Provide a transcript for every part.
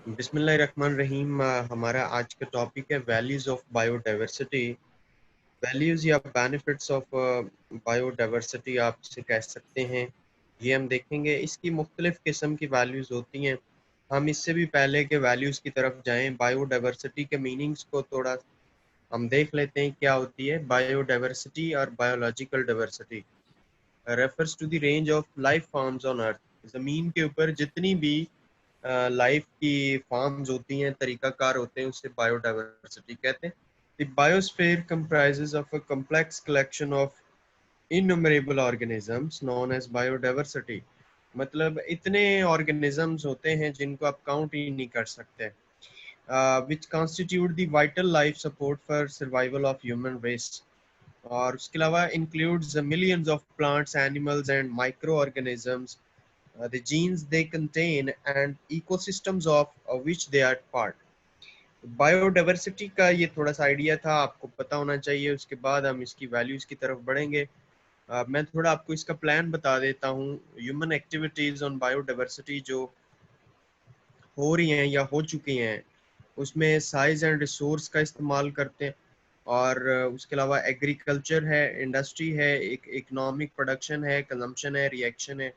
बिस्मिल्लाहिर्रहमानिर्रहीम। हमारा आज का टॉपिक है वैल्यूज ऑफ बायोडाइवर्सिटी। वैल्यूज या बेनिफिट्स ऑफ बायोडाइवर्सिटी आप इसे कह सकते हैं। ये हम देखेंगे। इसकी मुख्तलिफ किस्म की वैल्यूज होती हैं। हम इससे भी पहले के वैल्यूज की तरफ जाएं, बायोडाइवर्सिटी के मीनिंग्स को थोड़ा हम देख लेते हैं क्या होती है। बायोडाइवर्सिटी और biological diversity refers to the range of life forms on earth. ज़मीन के ऊपर जितनी भी लाइफ की फॉर्म्स होती हैं, तरीकाकार होते हैं, उससे बायोडाइवर्सिटी कहते हैं। The biosphere comprises of a complex collection of innumerable organisms known as biodiversity. मतलब इतने ऑर्गेनिजम्स होते हैं जिनको आप काउंट ही नहीं कर सकते। Which constitute the vital life support for survival of human race. और उसके अलावा includes millions of plants, animals and micro organisms, the genes they contain and ecosystems of which they are part। Biodiversity का ये थोड़ा सा idea था, आपको पता होना चाहिए। उसके बाद हम इसकी वैल्यूज की तरफ बढ़ेंगे। मैं थोड़ा आपको इसका प्लान बता देता हूँ। ह्यूमन एक्टिविटीज ऑन बायोडाइवर्सिटी जो हो रही हैं या हो चुकी हैं, उसमें साइज एंड रिसोर्स का इस्तेमाल करते हैं। और उसके अलावा एग्रीकल्चर है, इंडस्ट्री है, एक इकोनॉमिक प्रोडक्शन है, कंजम्पशन है, रिएक्शन है।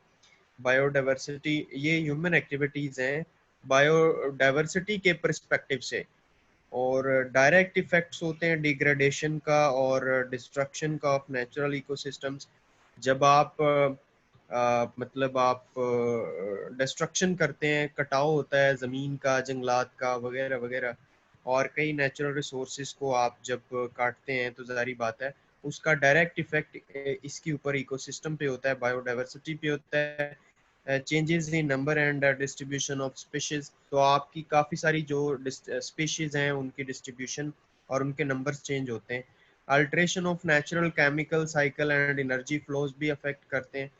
बायोडाइवर्सिटी ये ह्यूमन एक्टिविटीज हैं बायोडाइवर्सिटी के परस्पेक्टिव से। और डायरेक्ट इफेक्ट्स होते हैं डिग्रेडेशन का और डिस्ट्रक्शन का ऑफ नेचुरल इकोसिस्टम्स। जब आप मतलब आप डिस्ट्रक्शन करते हैं, कटाव होता है ज़मीन का, जंगलात का वगैरह वगैरह, और कई नेचुरल रिसोर्सेज को आप जब काटते हैं तो ज़ाहिर बात है उसका डायरेक्ट इफेक्ट इसके ऊपर इकोसिस्टम पे होता है, बायोडाइवर्सिटी पे होता है। Changes in number and distribution of species. तो आपकी काफ़ी सारी जो स्पीशीज हैं उनकी डिस्ट्रीब्यूशन और उनके नंबर्स चेंज होते हैं। Alteration of natural chemical cycle and energy flows भी अफेक्ट करते हैं।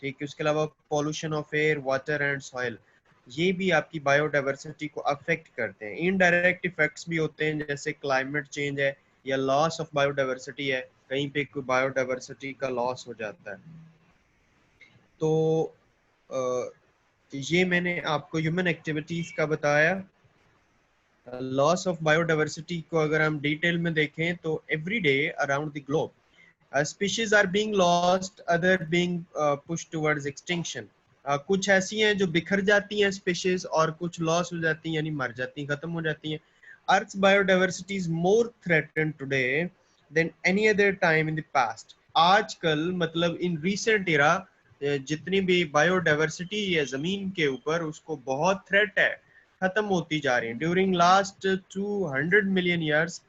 ठीक है। उसके अलावा pollution of air, water and soil, ये भी आपकी बायोडाइवर्सिटी को अफेक्ट करते हैं। इनडायरेक्ट इफेक्ट्स भी होते हैं, जैसे क्लाइमेट चेंज है या लॉस ऑफ बायोडाइवर्सिटी है, कहीं पे कोई बायोडाइवर्सिटी का लॉस हो जाता है। तो ये मैंने आपको ह्यूमन एक्टिविटीज का बताया। लॉस ऑफ बायोडाइवर्सिटी को अगर हम डिटेल में देखें तो every day around the globe species are being lost, other being pushed towards extinction. कुछ ऐसी हैं जो बिखर जाती हैं स्पीशीज, और कुछ लॉस हो जाती हैं यानी मर जाती हैं, खत्म हो जाती हैं। Earth biodiversity is more threatened today than any other time in the past. आजकल मतलब इन रिसेंट इरा जितनी भी बायोडाइवर्सिटी है जमीन के ऊपर, उसको बहुत थ्रेट है, खत्म होती जा रही है। During last 200 million years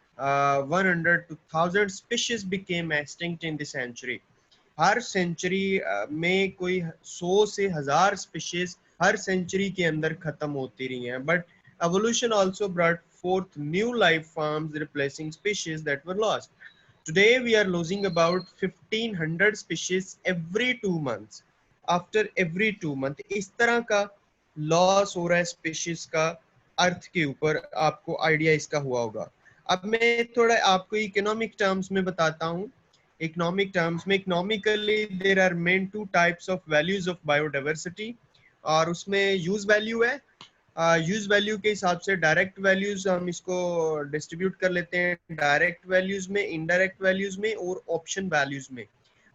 100 to 1000 species became extinct in the century. हर सेंचुरी में कोई 100 से 1000 स्पीशीज हर सेंचुरी के अंदर खत्म होती रही हैं। But evolution also brought forth new life forms replacing species that were lost. Today we are losing about 1500 species every 2 months, after every 2 month। इस तरह का लॉस हो रहा है स्पीशीज का अर्थ के ऊपर। आपको आइडिया इसका हुआ होगा। अब मैं थोड़ा आपको इकोनॉमिक टर्म्स में बताता हूँ। इकोनॉमिक टर्म्स में economically there are main two types of values of biodiversity, और उसमें यूज वैल्यू है। यूज वैल्यू के हिसाब से डायरेक्ट वैल्यूज हम इसको डिस्ट्रीब्यूट कर लेते हैं डायरेक्ट वैल्यूज में, इनडायरेक्ट वैल्यूज में और ऑप्शन वैल्यूज में।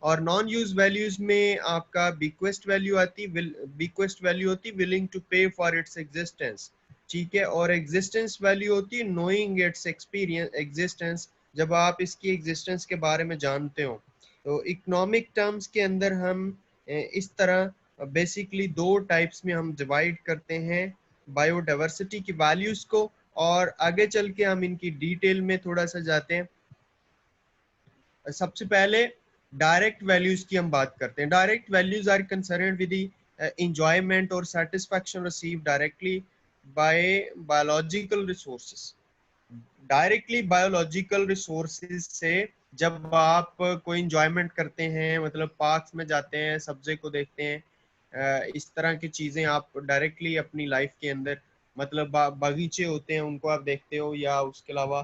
और नॉन यूज वैल्यूज में आपका बीक्वेस्ट वैल्यू आती, बीक्वेस्ट वैल्यू होती विलिंग टू पे फॉर इट्स एग्जिस्टेंस। ठीक है। और एग्जिस्टेंस वैल्यू होती है नोइंग इट्स एक्सपीरियंस एग्जिस्टेंस, जब आप इसकी एग्जिस्टेंस के बारे में जानते हो। तो इकोनॉमिक टर्म्स के अंदर हम इस तरह बेसिकली दो टाइप्स में हम डिवाइड करते हैं बायोडाइवर्सिटी की वैल्यूज को। और आगे चल के हम इनकी डिटेल में थोड़ा सा जाते हैं। सबसे पहले डायरेक्ट वैल्यूज की हम बात करते हैं। Direct values are concerned with the enjoyment और satisfaction received directly by biological resources. Directly biological resources से जब आप कोई इंजॉयमेंट करते हैं, मतलब पार्क्स में जाते हैं, सब्जे को देखते हैं, इस तरह की चीजें आप डायरेक्टली अपनी लाइफ के अंदर, मतलब बागीचे होते हैं उनको आप देखते हो, या उसके अलावा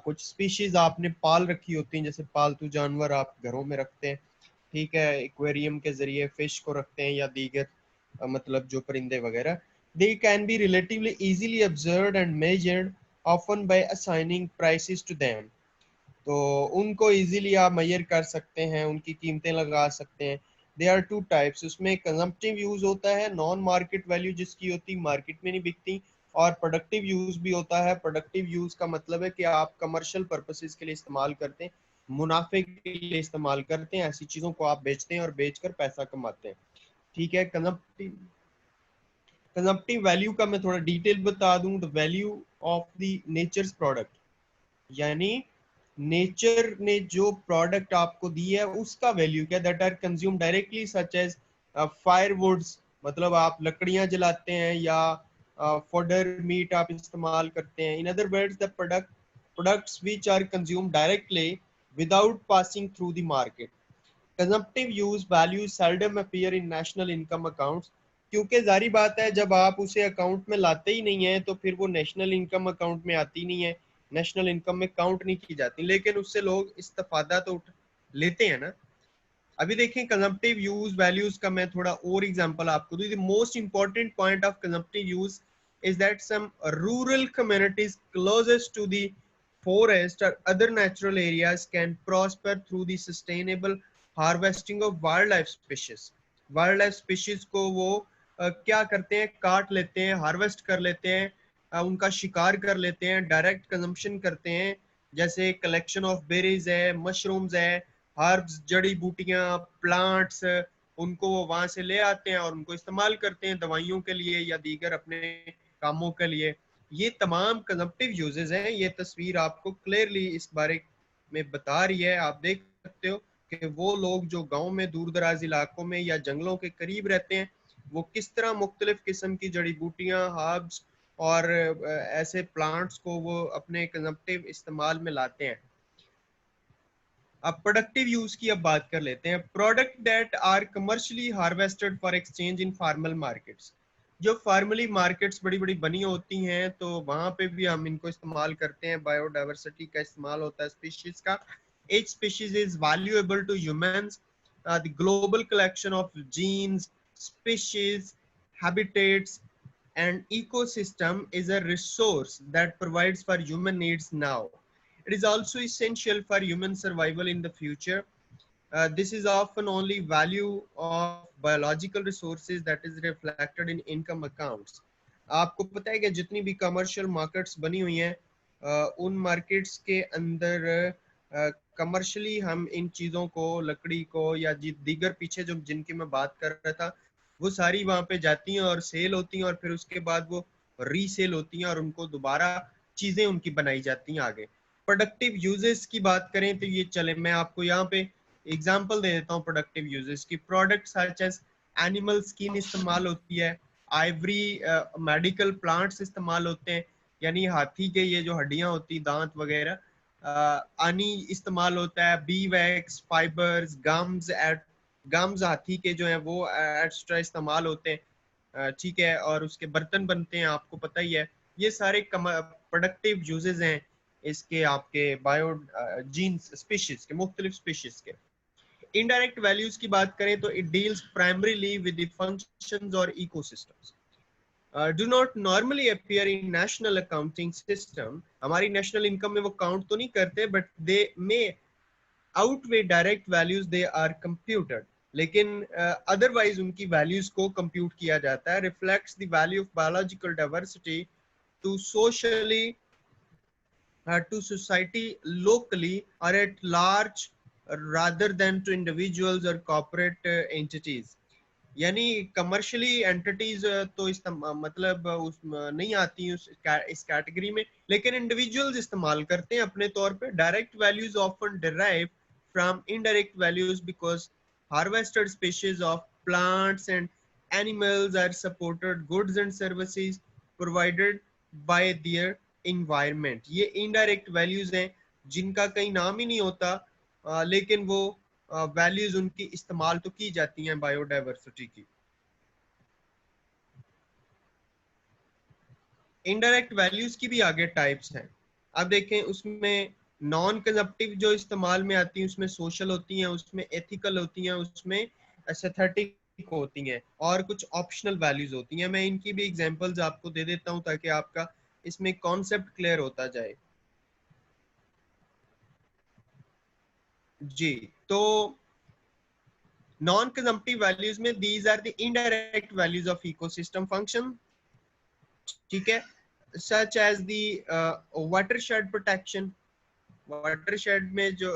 कुछ स्पीशीज आपने पाल रखी होती हैं, जैसे पालतू जानवर आप घरों में रखते हैं। ठीक है। एक्वेरियम के जरिए फिश को रखते हैं या दीगर मतलब जो परिंदे वगैरह। They can be relatively easily observed and measured, often by assigning prices to them. तो उनको इजीली आप मेजर कर सकते हैं, उनकी कीमतें लगा सकते हैं. They are two types. उसमें कंजम्पटिव यूज होता है, नॉन मार्केट वैल्यू जिसकी होती मार्केट में नहीं बिकती, और प्रोडक्टिव यूज भी होता है. प्रोडक्टिव यूज का मतलब है कि आप कमर्शियल पर्पसेस के लिए इस्तेमाल करते हैं, मुनाफे के लिए इस्तेमाल करते हैं, ऐसी चीजों को आप बेचते हैं और बेचकर पैसा कमाते हैं. ठीक है. कंजम्पटिव वैल्यू का मैं थोड़ा डिटेल बता दूं. The value of the nature's product, यानी नेचर ने जो प्रोडक्ट आपको दी है उसका वैल्यू क्या, that are consume directly such as firewoods, मतलब आप लकड़ियां जलाते हैं या फॉडर मीट आप इस्तेमाल करते हैं. In other words the products which are consume directly without passing through the market. Consumptive use value seldom appear in national income accounts, क्योंकि जारी बात है जब आप उसे अकाउंट में लाते ही नहीं है तो फिर वो नेशनल इनकम अकाउंट में आती नहीं है, नेशनल इनकम में काउंट नहीं की जाती, लेकिन उससे लोग इस्तेफादा तो उठ लेते हैं ना. अभी देखें कंजम्पटिव यूज वैल्यूज का मैं थोड़ा और एग्जांपल आपको दूं. The most important point of consumptive use is that some rural communities closest to the forest or other natural areas can prosper through the sustainable harvesting of wildlife species. Wildlife species को वो क्या करते हैं, काट लेते हैं, harvest कर लेते हैं, उनका शिकार कर लेते हैं, डायरेक्ट कंजम्पशन करते हैं. जैसे कलेक्शन ऑफ बेरीज है, मशरूम्स है, हर्ब्स, जड़ी बूटियां, प्लांट्स, उनको वो वहां से ले आते हैं और उनको इस्तेमाल करते हैं दवाइयों के लिए या दीगर अपने कामों के लिए. ये तमाम कंजम्पटिव यूजेस हैं. ये तस्वीर आपको क्लियरली इस बारे में बता रही है. आप देख सकते हो कि वो लोग जो गांव में दूर दराज इलाकों में या जंगलों के करीब रहते हैं वो किस तरह मुख्तलिफ किस्म की जड़ी बूटियां, हर्ब्स और ऐसे प्लांट्स को वो अपने कंजम्पटिव इस्तेमाल में लाते हैं. अब प्रोडक्टिव यूज की अब बात कर लेते हैं. Product that are commercially harvested for exchange in formal markets. जो फार्मली मार्केट्स बड़ी बड़ी बनी होती हैं तो वहां पे भी हम इनको इस्तेमाल करते हैं. बायोडाइवर्सिटी का इस्तेमाल होता है स्पीशीज का. each species is valuable to humans. The global collection of genes, species, habitats and ecosystem is a resource that provides for human needs now. It is also essential for human survival in the future. This is often only value of biological resources that is reflected in income accounts. आपको पता है कि जितनी भी commercial markets बनी हुई हैं उन मार्केट्स के अंदर कमर्शियली हम इन चीज़ों को, लकड़ी को या दीगर पीछे जो जिनकी मैं बात कर रहा था वो सारी वहाँ पे जाती हैं और सेल होती हैं और फिर उसके बाद वो रीसेल होती हैं और उनको दोबारा चीज़ें उनकी बनाई जाती हैं आगे. प्रोडक्टिव यूजेस की बात करें तो ये चले मैं आपको यहाँ पे एग्जांपल दे देता हूँ प्रोडक्टिव यूजेस की. Product such as animal skin इस्तेमाल होती है, आइवरी, मेडिकल प्लांट्स इस्तेमाल होते हैं, यानी हाथी के ये जो हड्डियां होती, दांत वगैरह, आनी इस्तेमाल होता है, बी वैक्स, फाइबर्स, गम्स हाथी के जो है वो एक्स्ट्रा इस्तेमाल होते हैं. ठीक है. और उसके बर्तन बनते हैं, आपको पता ही है. ये सारे प्रोडक्टिव यूजेस हैं इसके, आपके बायो जीन्स स्पीशीज के, मुख्तलिफ स्पीशीज के. इनडायरेक्ट वैल्यूज की बात करें तो it deals primarily with the functions और ecosystems. Do not normally appear in national accounting system. हमारी नेशनल इनकम में वो काउंट तो नहीं करते, but they may outweigh direct values they are computed. लेकिन अदरवाइज उनकी वैल्यूज को कंप्यूट किया जाता है. Reflects the value of biological diversity to socially to society locally or at large rather than to individuals or corporate entities. यानी commercially entities तो इस मतलब उस नहीं आती इस कैटेगरी में, लेकिन इंडिविजुअल्स इस्तेमाल करते हैं अपने तौर पे. Direct values often derive from indirect values because harvested species of plants and animals are supported goods and services provided by their environment. ये इनडायरेक्ट वैल्यूज हैं जिनका कहीं नाम ही नहीं होता, लेकिन वो वैल्यूज उनकी इस्तेमाल तो की जाती हैं बायोडाइवर्सिटी की. इनडायरेक्ट वैल्यूज की भी आगे टाइप्स हैं. अब देखें उसमें नॉन कंजप्टिव जो इस्तेमाल में आती हैं उसमें सोशल होती हैं, उसमें एथिकल होती हैं, उसमें एस्थेटिक होती हैं और कुछ ऑप्शनल वैल्यूज होती हैं। मैं इनकी भी एग्जांपल्स आपको दे देता हूं ताकि आपका इसमें कॉन्सेप्ट क्लियर होता जाए। जी, तो नॉन कंजम्पटिव वैल्यूज में these are the indirect values of ecosystem function, ठीक है, such as the watershed protection, watershed में जो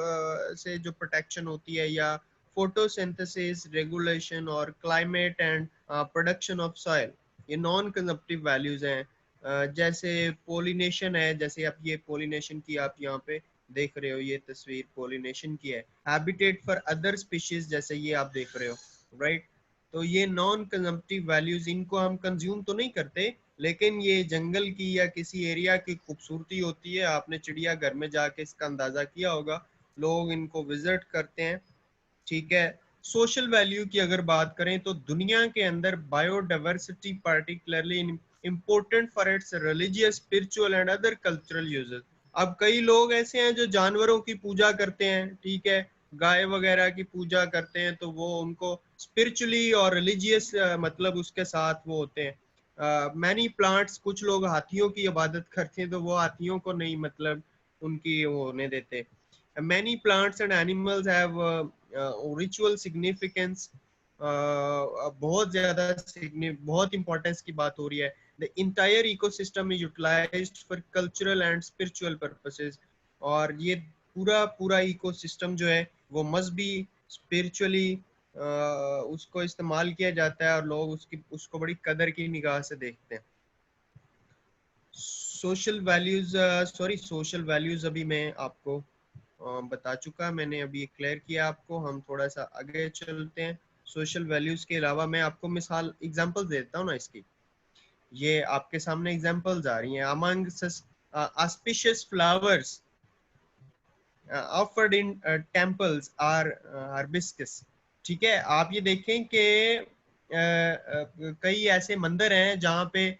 से जो प्रोटेक्शन होती है, या फोटोसिंथेसिस रेगुलेशन और climate and production of soil, ये नॉन कंजप्टिव वैल्यूज हैं। जैसे पोलिनेशन है, जैसे आप ये पोलिनेशन की आप यहाँ पे देख रहे हो, ये तस्वीर पोलिनेशन की है। हैबिटेट फॉर अदर स्पीशीज, जैसे ये आप देख रहे हो, राइट। तो ये नॉन कंजम्पटिव वैल्यूज, इनको हम कंज्यूम तो नहीं करते, लेकिन ये जंगल की या किसी एरिया की खूबसूरती होती है। आपने चिड़िया घर में जाके इसका अंदाजा किया होगा, लोग इनको विजिट करते हैं, ठीक है। सोशल वैल्यू की अगर बात करें तो दुनिया के अंदर biodiversity particularly important for its religious, spiritual and other cultural uses. अब कई लोग ऐसे हैं जो जानवरों की पूजा करते हैं, ठीक है, गाय वगैरह की पूजा करते हैं, तो वो उनको स्पिरिचुअली और रिलीजियस मतलब उसके साथ वो होते हैं। मैनी प्लांट्स, कुछ लोग हाथियों की इबादत करते हैं, तो वो हाथियों को नहीं मतलब उनकी वो होने देते। many plants and animals have ritual significance, बहुत ज्यादा बहुत इंपॉर्टेंस की बात हो रही है। the entire ecosystem is utilized for cultural and spiritual purposes, और ये पूरा पूरा इकोसिस्टम जो है वो मस्ट बी स्पिरिचुअली उसको इस्तेमाल किया जाता है, और लोग उसकी उसको बड़ी कदर की निगाह से देखते हैं। Social values, sorry, social values अभी मैं आपको बता चुका, मैंने अभी क्लियर किया आपको। हम थोड़ा सा आगे चलते हैं। सोशल वैल्यूज के अलावा मैं आपको मिसाल एग्जांपल देता हूँ ना इसकी। ये आपके सामने एग्जांपल्स आ रही हैं। Among auspicious flowers offered in temples are hibiscus, ठीक है। आप ये देखें कि कई ऐसे मंदिर हैं जहाँ पे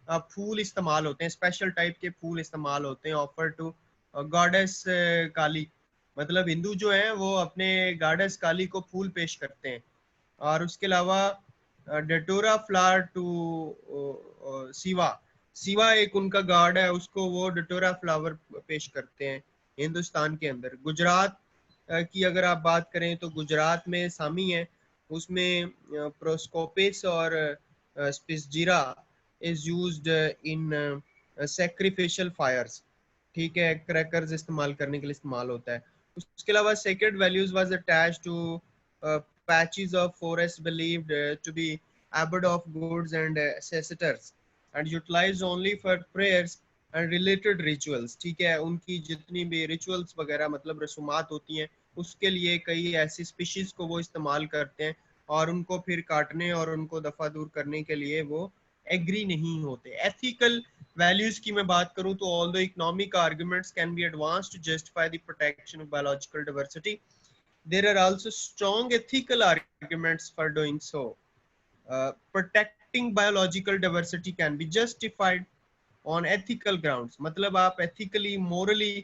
फूल इस्तेमाल होते हैं, स्पेशल टाइप के फूल इस्तेमाल होते हैं, ऑफर टू गॉडेस काली। मतलब हिंदू जो है वो अपने गॉडेस काली को फूल पेश करते हैं। और उसके अलावा डेटोरा फ्लावर टू शिवा, शिवा एक उनका गॉड है, उसको वो डेटोरा फ्लावर पेश करते हैं हिंदुस्तान के अंदर। गुजरात की अगर आप बात करें तो गुजरात में सामी है, उसमें प्रोस्कोपिस और spicigera is used in sacrificial fires, ठीक है, क्रैकर्स इस्तेमाल करने के लिए इस्तेमाल होता है। उसके अलावा sacred values was attached to patches of forest believed to be abode of goods and ancestors and utilized only for prayers and related rituals, ठीक है। उनकी जितनी भी रिचुअल्स वगैरह मतलब रसूमात होती हैं, उसके लिए कई ऐसी स्पीशीज को वो इस्तेमाल करते हैं, और उनको फिर काटने और उनको दफा दूर करने के लिए वो एग्री नहीं होते। एथिकल वैल्यूज की मैं बात करूं तो although economic arguments can be advanced to justify the protection of biological diversity, there are also strong ethical arguments for doing so. Protecting biological diversity can be justified on ethical grounds, मतलब आप ethically, morally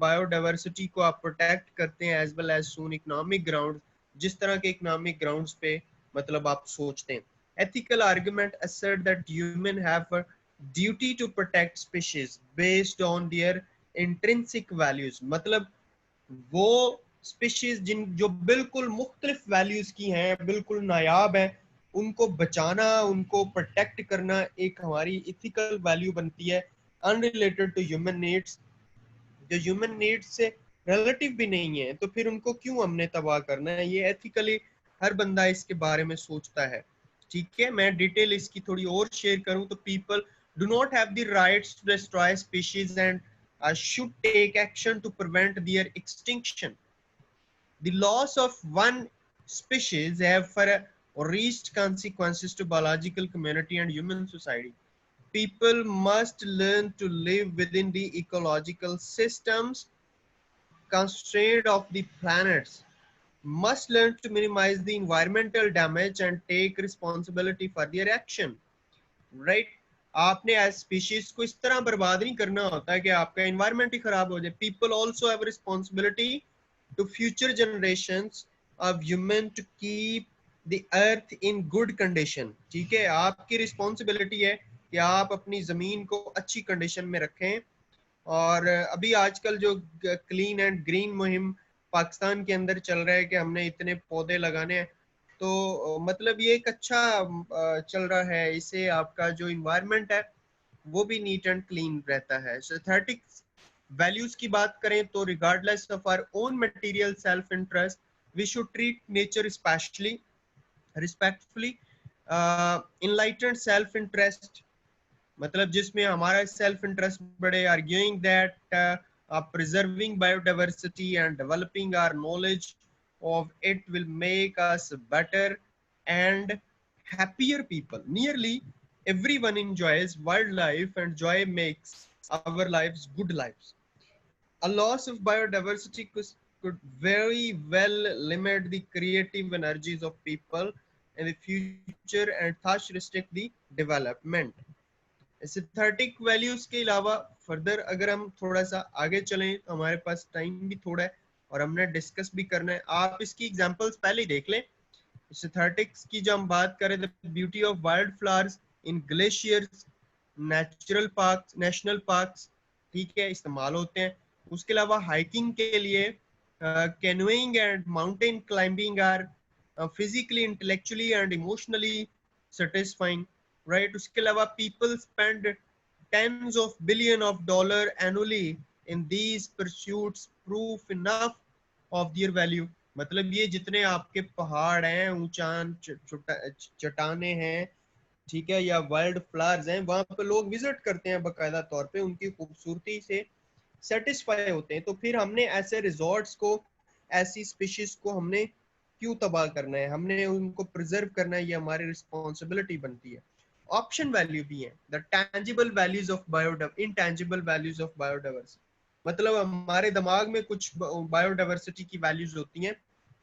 biodiversity को आप protect करते हैं, as well as सोन economic ground, जिस तरह के economic grounds पे मतलब आप सोचते हैं। ethical argument assert that human have a duty to protect species based on their intrinsic values, मतलब वो स्पीशीज जिन जो बिल्कुल मुख्तलिफ वैल्यूज की हैं, बिल्कुल नायाब है, उनको बचाना, उनको प्रोटेक्ट करना एक हमारी इथिकल वैल्यू बनती है, अनरिलेटेड टू ह्यूमन नीड्स, जो ह्यूमन नीड्स से रिलेटिव भी नहीं है, तो फिर उनको क्यों हमने तबाह करना है। ये एथिकली हर बंदा इसके बारे में सोचता है, ठीक है। मैं डिटेल इसकी थोड़ी और शेयर करूं तो people do not have the rights to destroy species and should take action to prevent their extinction. The loss of one species have for reached consequences to biological community and human society. People must learn to live within the ecological systems constraint of the planets, must learn to minimize the environmental damage and take responsibility for their action. Right? आपने as species को इस तरह बर्बाद नहीं करना होता है कि आपका एनवायरनमेंट ही खराब हो जाए। People also have responsibility to future generations of human to keep the earth in good condition. ठीक है, आपकी रिस्पॉन्सिबिलिटी है कि आप अपनी जमीन को अच्छी कंडीशन में रखें। और अभी आजकल जो क्लीन एंड ग्रीन मुहिम पाकिस्तान के अंदर चल रहा है कि हमने इतने पौधे लगाने हैं, तो मतलब ये एक अच्छा चल रहा है। इससे आपका जो इन्वायरमेंट है वो भी नीट एंड क्लीन रहता है। सिंथेटिक वैल्यूज की बात करें तो regardless of our own material self interest, we should treat nature specially respectfully. Enlightened self interest मतलब जिसमें हमारा सेल्फ इंटरेस्ट बढ़े, arguing that preserving biodiversity and developing our knowledge of it will make us better and happier people. Nearly everyone enjoys wildlife and joy makes our lives good lives. A loss of biodiversity could very well limit the creative energies of people in the future and thus restrict the development. Synthetic values के अलावा further अगर हम थोड़ा सा आगे चलें तो हमारे पास टाइम भी थोड़ा है और हमने डिस्कस भी करना है। आप इसकी एग्जांपल्स पहले ही देख लें। सिंथेटिक्स की जब हम बात करें the beauty of wild flowers in glaciers, natural parks, national parks, ठीक है, इस्तेमाल होते हैं। उसके अलावा हाइकिंग के लिए canoeing and mountain climbing are physically, intellectually and emotionally satisfying, right. उसके अलावा people spend tens of billion of dollar annually in these pursuits, proof enough of their value। मतलब ये जितने आपके पहाड़ हैं, ऊंचान चट्टाने हैं, ठीक है, या वाइल्ड फ्लावर्स हैं, वहां पे लोग विजिट करते हैं बाकायदा तौर पे, उनकी खूबसूरती से सेटिस्फाई होते हैं। तो फिर हमने ऐसे रिजॉर्ट्स को, ऐसी स्पीशीज को हमने क्यों तबाह करना है? हमने उनको प्रिजर्व करना है, ये हमारी रिस्पॉन्सिबिलिटी बनती है। ऑप्शन वैल्यू भी है the tangible values of biodiversity, intangible values of biodiversity. मतलब हमारे दिमाग में कुछ बायोडाइवर्सिटी की वैल्यूज होती हैं,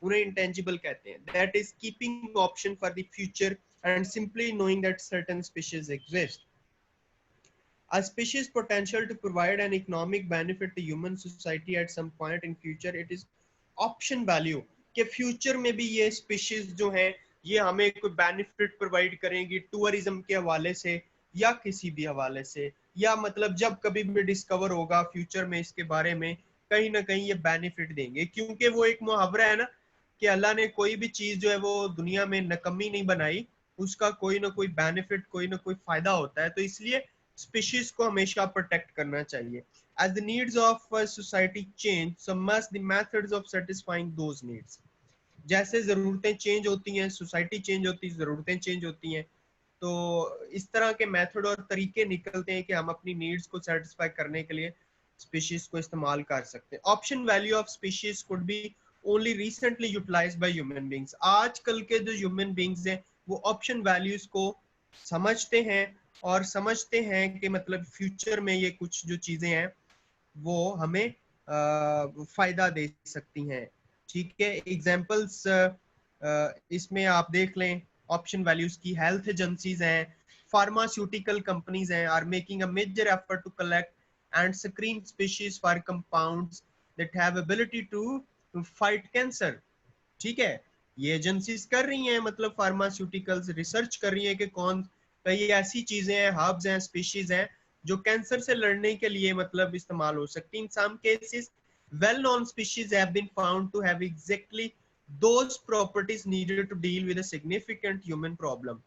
उन्हें इंटेंजिबल कहते हैं। That is keeping option for the future and simply knowing that certain species exist. A species potential to provide an economic benefit to human society at some point in future, it is option value कि future में भी ये species जो हैं ये हमें कोई benefit provide करेंगी टूरिज्म के हवाले से या किसी भी हवाले से, या मतलब जब कभी भी डिस्कवर होगा फ्यूचर में इसके बारे में, कहीं ना कहीं ये बेनिफिट देंगे। क्योंकि वो एक मुहावरा है ना कि अल्लाह ने कोई भी चीज जो है वो दुनिया में नकम्मी नहीं बनाई, उसका कोई ना कोई बेनिफिट, कोई ना कोई फायदा होता है। तो इसलिए स्पीशीज को हमेशा प्रोटेक्ट करना चाहिए। As the needs of society change, so must the methods of satisfying those needs। जैसे जरूरतें चेंज होती हैं, सोसाइटी चेंज होती है, जरूरतें चेंज होती हैं, तो इस तरह के मेथड और तरीके निकलते हैं कि हम अपनी नीड्स को सेटिस्फाई करने के लिए स्पीशीज को इस्तेमाल कर सकते हैं। Option value of species could be only recently utilised by human beings. आजकल के जो ह्यूमन बीइंग्स हैं वो ऑप्शन वैल्यूज को समझते हैं और समझते हैं कि मतलब फ्यूचर में ये कुछ जो चीजें हैं वो हमें फायदा दे सकती हैं। ठीक है, एग्जांपल्स इसमें आप देख लें ऑप्शन वैल्यूज की। हेल्थ एजेंसीज हैं, फार्मास्यूटिकल कंपनीज हैं, are making a major effort to collect and screen species for compounds that have ability to fight cancer. ठीक है, ये एजेंसीज कर रही हैं, मतलब फार्मास्यूटिकल्स रिसर्च कर रही हैं कि कौन कई ऐसी चीजें हैं, हर्ब्स हैं, स्पीशीज हैं जो कैंसर से लड़ने के लिए मतलब इस्तेमाल हो सकती हैं। In some cases well known species have been found to have exactly those properties needed to deal with a significant human problem।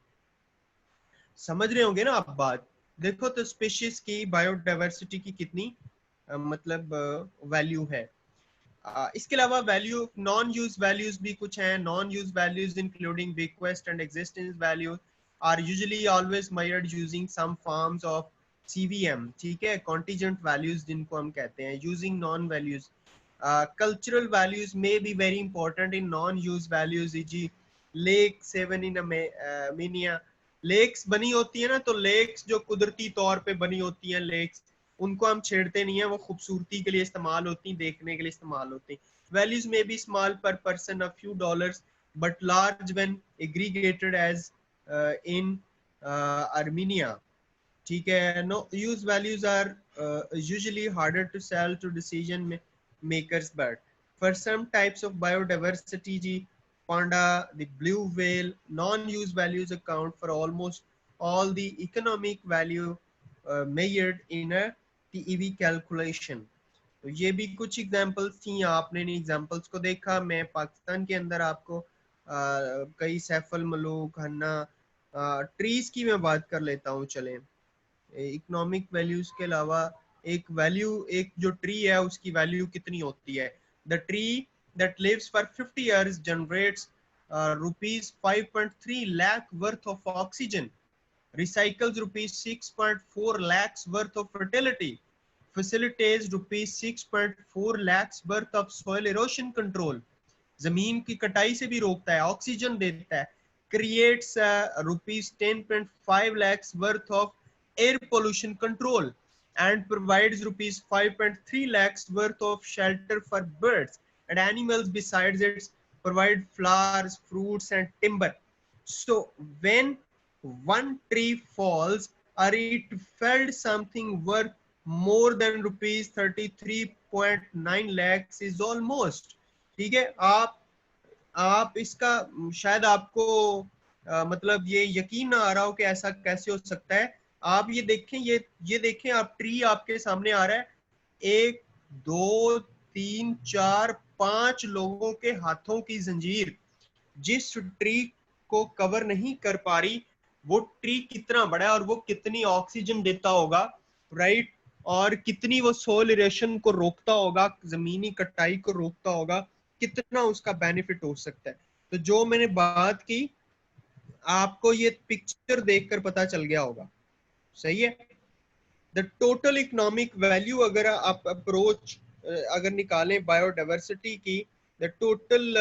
समझ रहे होंगे ना आप बात? देखो तो स्पीशीज की बायोडाइवर्सिटी की कितनी मतलब वैल्यू है। इसके अलावा वैल्यू नॉन यूज वैल्यूज भी कुछ हैं। Non use values including bequest and existence value are usually always measured using some forms of CVM। ठीक है, contingent values जिनको हम कहते हैं, using non values। Cultural values may be very important in non use values, e.g. lake seven in Armenia। Lakes बनी होती है ना, तो लेक्स जो कुदरती तौर पे बनी होती हैं लेक्स, उनको हम छेड़ते नहीं है, वो खूबसूरती के लिए इस्तेमाल होती हैं, देखने के लिए इस्तेमाल होती हैं। वैल्यूज में भी small per person a few dollars but large when aggregated as in Armenia. ठीक है, no use values are usually harder to sell to decision makers, but for some types of biodiversity जी panda, the blue whale. Non-use values account for almost all the economic value measured in a TEV calculation. तो ये भी कुछ examples थी, आपने इन examples को देखा। मैं पाकिस्तान के अंदर आपको कई सैफल मलूक, हन्ना, ट्रीज की मैं बात कर लेता हूँ। चलें, इकोनॉमिक वैल्यूज के अलावा एक वैल्यू, एक जो ट्री है उसकी वैल्यू कितनी होती है। The tree that lives for 50 years generates rupees 5.3 lakh worth of oxygen, recycles rupees 6.4 lakhs worth of fertility, facilitates rupees 6.4 lakhs worth of soil erosion control, जमीन की कटाई से भी रोकता है, ऑक्सीजन देता है, creates rupees 10.5 lakhs worth of air pollution control, and provides rupees 5.3 lakhs worth of shelter for birds and animals. Besides it provide flowers, fruits and timber. So when one tree falls or it felled, something worth more than rupees 33.9 lakhs is almost, ठीक है। आप इसका शायद आपको मतलब ये यकीन ना आ रहा हो कि ऐसा कैसे हो सकता है। आप ये देखें, ये देखें आप, ट्री आपके सामने आ रहा है, 1 2 3 4 5 लोगों के हाथों की जंजीर जिस ट्री को कवर नहीं कर पा रही, वो ट्री कितना बड़ा है और वो कितनी ऑक्सीजन देता होगा, राइट, और कितनी वो सोल इरेशन को रोकता होगा, जमीनी कटाई को रोकता होगा, कितना उसका बेनिफिट हो सकता है। तो जो मैंने बात की, आपको ये पिक्चर देखकर पता चल गया होगा, सही है। द टोटल इकोनॉमिक वैल्यू अगर आप अप्रोच अगर निकालें बायोडाइवर्सिटी की, द टोटल